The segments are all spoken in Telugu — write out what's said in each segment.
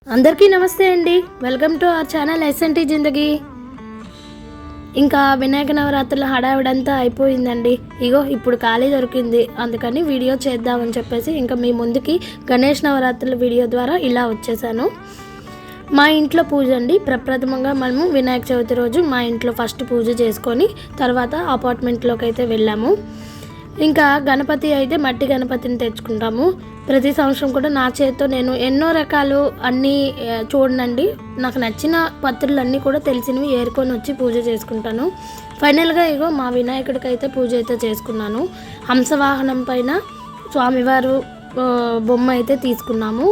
అందరికీ నమస్తే అండి. Welcome to our channel SNT Zindagi. ఇంకా వినాయక నవరాత్రుల హడావిడంతా అయిపోయిందండి. ఇగో ఇప్పుడు ఖాళీ దొరికింది, అందుకని వీడియో చేద్దామని చెప్పేసి ఇంకా మీ ముందుకి గణేష్ నవరాత్రుల వీడియో ద్వారా ఇలా వచ్చేసాను. మా ఇంట్లో పూజ అండి. ప్రప్రథమంగా మనము వినాయక చవితి రోజు మా ఇంట్లో ఫస్ట్ పూజ చేసుకొని తర్వాత అపార్ట్మెంట్లోకి అయితే వెళ్ళాము. ఇంకా గణపతి అయితే మట్టి గణపతిని తెచ్చుకుంటాము. ప్రతి సంవత్సరం కూడా నా చేతితో నేను ఎన్నో రకాలు అన్నీ చూడనండి, నాకు నచ్చిన పత్రులు అన్నీ కూడా తెలిసినవి ఏరుకొని వచ్చి పూజ చేసుకుంటాను. ఫైనల్గా ఇగో మా వినాయకుడికి అయితే పూజ అయితే చేసుకున్నాను. హంసవాహనం పైన స్వామివారు బొమ్మ అయితే తీసుకున్నాము.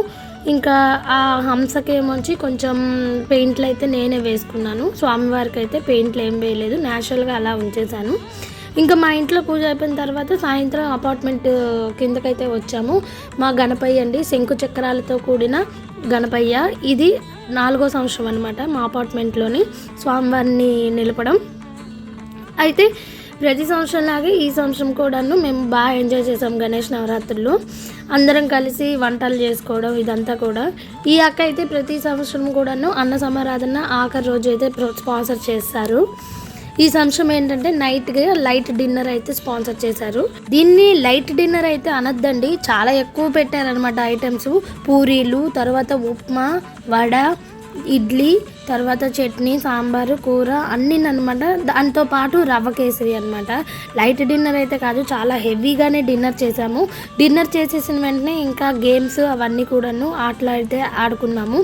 ఇంకా ఆ హంసకేమొచ్చి కొంచెం పెయింట్లు అయితే నేనే వేసుకున్నాను. స్వామివారికి అయితే పెయింట్లు ఏం వేయలేదు, న్యాచురల్గా అలా ఉంచేసాను. ఇంకా మా ఇంట్లో పూజ అయిపోయిన తర్వాత సాయంత్రం అపార్ట్మెంట్ కిందకైతే వచ్చాము. మా గణపయ్య అండి, శంకు చక్రాలతో కూడిన గణపయ్య. ఇది 4వ సంవత్సరం అనమాట మా అపార్ట్మెంట్లోని స్వామివారిని నిలపడం. అయితే ప్రతి సంవత్సరం లాగే ఈ సంవత్సరం కూడాను మేము బాగా ఎంజాయ్ చేసాం గణేష్ నవరాత్రులు. అందరం కలిసి వంటలు చేసుకోవడం ఇదంతా కూడా. ఈ అక్క అయితే ప్రతి సంవత్సరం కూడాను అన్న సమారాధన ఆఖరి రోజు అయితే స్పాన్సర్ చేస్తారు. ఈ సంవత్సరం ఏంటంటే నైట్గా లైట్ డిన్నర్ అయితే స్పాన్సర్ చేశారు. దీన్ని లైట్ డిన్నర్ అయితే అనద్దండి, చాలా ఎక్కువ పెట్టారనమాట ఐటమ్స్. పూరీలు, తర్వాత ఉప్మా, వడ, ఇడ్లీ, తర్వాత చట్నీ, సాంబారు, కూర అన్నీ అనమాట. దాంతో పాటు రవ్వ కేసరి అనమాట. లైట్ డిన్నర్ అయితే కాదు, చాలా హెవీగానే డిన్నర్ చేసాము. డిన్నర్ చేసేసిన వెంటనే ఇంకా గేమ్స్ అవన్నీ కూడాను ఆటలు అయితే ఆడుకున్నాము.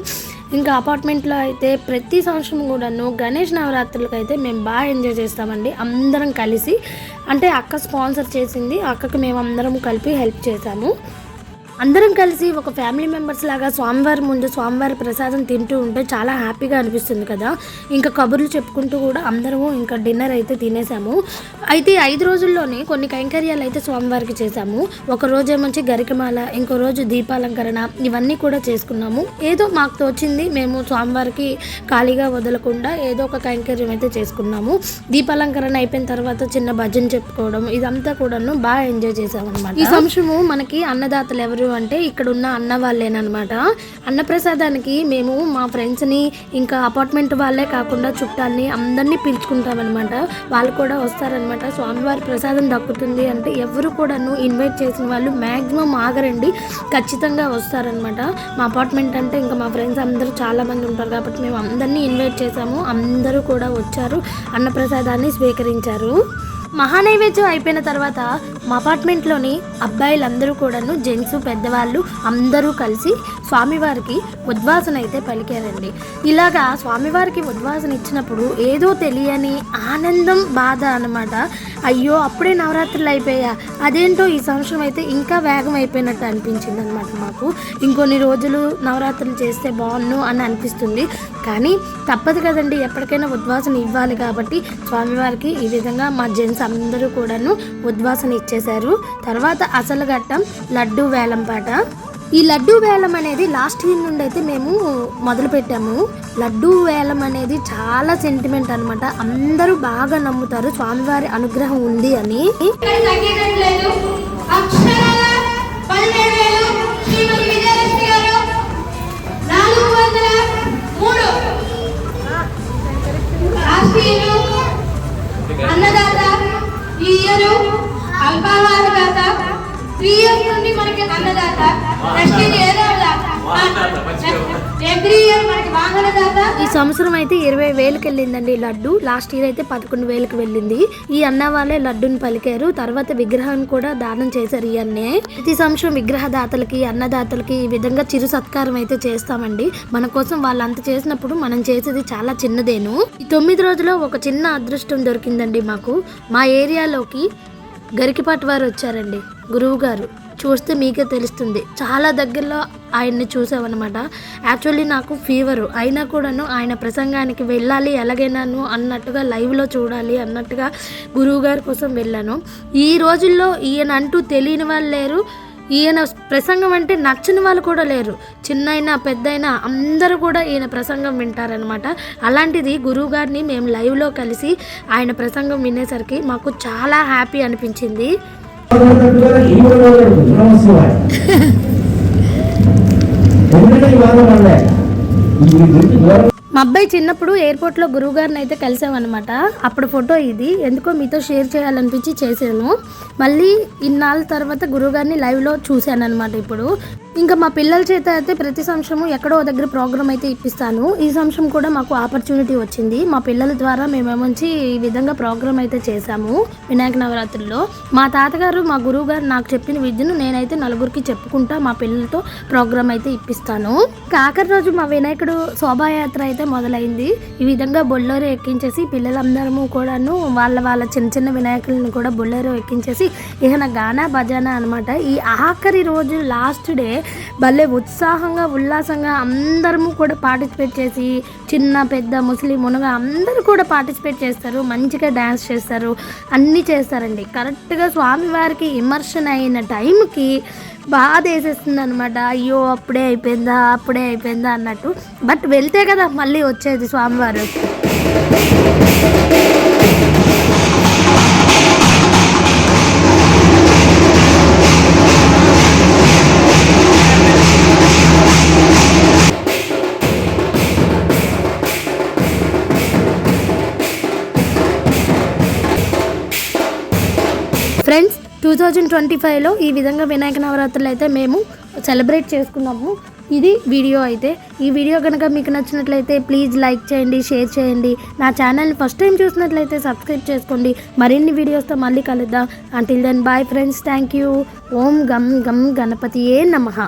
ఇంకా అపార్ట్మెంట్లో అయితే ప్రతి సంవత్సరం కూడాను గణేష్ నవరాత్రులకు అయితే మేము బాగా ఎంజాయ్ చేస్తామండి, అందరం కలిసి. అంటే అక్క స్పాన్సర్ చేసింది, అక్కకి మేము అందరం కలిపి హెల్ప్ చేసాము. అందరం కలిసి ఒక ఫ్యామిలీ మెంబర్స్ లాగా స్వామివారి ముందు స్వామివారి ప్రసాదం తింటూ ఉంటే చాలా హ్యాపీగా అనిపిస్తుంది కదా. ఇంకా కబుర్లు చెప్పుకుంటూ కూడా అందరము ఇంకా డిన్నర్ అయితే తినేసాము. అయితే 5 రోజుల్లోనే కొన్ని కైంకర్యాలు అయితే స్వామివారికి చేసాము. ఒక రోజు ఏమొచ్చి గరికమాల, ఇంకో రోజు దీపాలంకరణ, ఇవన్నీ కూడా చేసుకున్నాము. ఏదో మాకు తోచింది మేము స్వామివారికి ఖాళీగా వదలకుండా ఏదో ఒక కైంకర్యం అయితే చేసుకున్నాము. దీపాలంకరణ అయిపోయిన తర్వాత చిన్న భజన చెప్పుకోవడం ఇదంతా కూడాను బాగా ఎంజాయ్ చేసామన్నమాట. ఈ సంవత్సరము మనకి అన్నదాతలు ఎవరు అంటే ఇక్కడ ఉన్న అన్న వాళ్ళేనమాట. అన్నప్రసాదానికి మేము మా ఫ్రెండ్స్ని ఇంకా అపార్ట్మెంట్ వాళ్ళే కాకుండా చుట్టాలని అందరినీ పిలుచుకుంటామన్నమాట. వాళ్ళు కూడా వస్తారనమాట. స్వామివారి ప్రసాదం దక్కుతుంది అంటే ఎవరు కూడాను ఇన్వైట్ చేసిన వాళ్ళు మ్యాక్సిమం ఆగరండి, ఖచ్చితంగా వస్తారనమాట. మా అపార్ట్మెంట్ అంటే ఇంకా మా ఫ్రెండ్స్ అందరూ చాలామంది ఉంటారు కాబట్టి మేము అందరినీ ఇన్వైట్ చేసాము. అందరూ కూడా వచ్చారు, అన్నప్రసాదాన్ని స్వీకరించారు. మహానైవేద్యం అయిపోయిన తర్వాత మా అపార్ట్మెంట్లోని అబ్బాయిలందరూ కూడాను, జెంట్స్ పెద్దవాళ్ళు అందరూ కలిసి స్వామివారికి ఉద్వాసన అయితే పలికారండి. ఇలాగా స్వామివారికి ఉద్వాసన ఇచ్చినప్పుడు ఏదో తెలియని ఆనందం, బాధ అనమాట. అయ్యో అప్పుడే నవరాత్రులు అయిపోయా, అదేంటో ఈ సంవత్సరం అయితే ఇంకా వేగం అయిపోయినట్టు అనిపించింది అనమాట మాకు. ఇంకొన్ని రోజులు నవరాత్రులు చేస్తే బాగున్ను అని అనిపిస్తుంది, కానీ తప్పదు కదండి, ఎప్పటికైనా ఉద్వాసన ఇవ్వాలి కాబట్టి స్వామివారికి ఈ విధంగా మా జెంట్స్ అందరూ కూడాను ఉద్వాసన ఇచ్చేశారు. తర్వాత అసలు ఘట్టం లడ్డూ వేలం పాట. ఈ లడ్డూ వేలం అనేది లాస్ట్ ఇయర్ నుండి అయితే మేము మొదలు పెట్టాము. లడ్డూ వేలం అనేది చాలా సెంటిమెంట్ అనమాట. అందరూ బాగా నమ్ముతారు స్వామివారి అనుగ్రహం ఉంది అని. అన్నదాత ఈ ఇయర్ అల్పాహార దాత, 3 years నుండి మనకి అన్నదాత, నెక్స్ట్ ఇయర్ ఎవ్రీ ఇయర్ మనకి వాహనదాత. ఈ సంవత్సరం అయితే 20,000కి వెళ్ళిందండి లడ్డు. లాస్ట్ ఇయర్ అయితే 11,000కి వెళ్ళింది. ఈ అన్న వాళ్ళే లడ్డుని పలికారు. తర్వాత విగ్రహాన్ని కూడా దానం చేశారు ఈ అన్నే. ప్రతి సంవత్సరం విగ్రహదాతలకి, అన్నదాతలకి ఈ విధంగా చిరు సత్కారం అయితే చేస్తామండి. మన కోసం వాళ్ళంత చేసినప్పుడు మనం చేసేది చాలా చిన్నదేను. ఈ 9 రోజుల్లో ఒక చిన్న అదృష్టం దొరికిందండి మాకు. మా ఏరియాలోకి గరికిపాటి వారు వచ్చారండి, గురువు గారు. చూస్తే మీకే తెలుస్తుంది, చాలా దగ్గరలో ఆయన్ని చూసామన్నమాట. యాక్చువల్లీ నాకు ఫీవరు అయినా కూడాను ఆయన ప్రసంగానికి వెళ్ళాలి ఎలాగైనాను అన్నట్టుగా, లైవ్లో చూడాలి అన్నట్టుగా గురువుగారి కోసం వెళ్ళాను. ఈ రోజుల్లో ఈయన అంటూ తెలియని వాళ్ళు లేరు, ఈయన ప్రసంగం అంటే నచ్చని వాళ్ళు కూడా లేరు. చిన్నైనా పెద్దయినా అందరూ కూడా ఈయన ప్రసంగం వింటారనమాట. అలాంటిది గురువుగారిని మేము లైవ్లో కలిసి ఆయన ప్రసంగం వినేసరికి మాకు చాలా హ్యాపీ అనిపించింది. ఎందుకంటే ఈ వాదం మా అబ్బాయి చిన్నప్పుడు ఎయిర్పోర్ట్లో గురువు గారిని అయితే కలిసామన్నమాట. అప్పుడు ఫోటో ఇది, ఎందుకో మీతో షేర్ చేయాలనిపించి చేశాను. మళ్ళీ ఇన్నాళ్ళ తర్వాత గురువు గారిని లైవ్లో చూశాను అనమాట. ఇప్పుడు ఇంకా మా పిల్లల చేత అయితే ప్రతి సంవత్సరము ఎక్కడో దగ్గర ప్రోగ్రామ్ అయితే ఇప్పిస్తాను. ఈ సంవత్సరం కూడా మాకు ఆపర్చునిటీ వచ్చింది. మా పిల్లల ద్వారా మేమేమంచి ఈ విధంగా ప్రోగ్రామ్ అయితే చేశాము వినాయక నవరాత్రుల్లో. మా తాతగారు మా గురువు గారు నాకు చెప్పిన విద్యను నేనైతే నలుగురికి చెప్పుకుంటా మా పిల్లలతో ప్రోగ్రామ్ అయితే ఇప్పిస్తాను. ఆఖరి రోజు మా వినాయకుడు శోభాయాత్ర అయితే మొదలైంది. ఈ విధంగా బొల్లేరో ఎక్కించేసి పిల్లలందరము కూడాను వాళ్ళ చిన్న చిన్న వినాయకులను కూడా బొల్లేరో ఎక్కించేసి ఇక గానా భజన అనమాట. ఈ ఆఖరి రోజు లాస్ట్ డే భలే ఉత్సాహంగా ఉల్లాసంగా అందరము కూడా పార్టిసిపేట్ చేసి చిన్న పెద్ద ముస్లిం మునగ అందరూ కూడా పార్టిసిపేట్ చేస్తారు. మంచిగా డ్యాన్స్ చేస్తారు, అన్నీ చేస్తారండి. కరెక్ట్గా స్వామివారికి ఇమర్షన్ అయిన టైంకి బాధ వేసేస్తుంది అనమాట. అయ్యో అప్పుడే అయిపోయిందా అన్నట్టు. బట్ వెళ్తే కదా మళ్ళీ వచ్చేది స్వామివారు. ఫ్రెండ్స్, 2025లో ఈ విధంగా వినాయక నవరాత్రులు అయితే మేము సెలబ్రేట్ చేసుకున్నాము. ఇది వీడియో అయితే. ఈ వీడియో కనుక మీకు నచ్చినట్లయితే ప్లీజ్ లైక్ చేయండి, షేర్ చేయండి. నా ఛానల్ని ఫస్ట్ టైం చూసినట్లయితే సబ్స్క్రైబ్ చేసుకోండి. మరిన్ని వీడియోస్తో మళ్ళీ కలుద్దాం. Until then bye friends, thank you. ఓం గం గం గణపతియే నమః.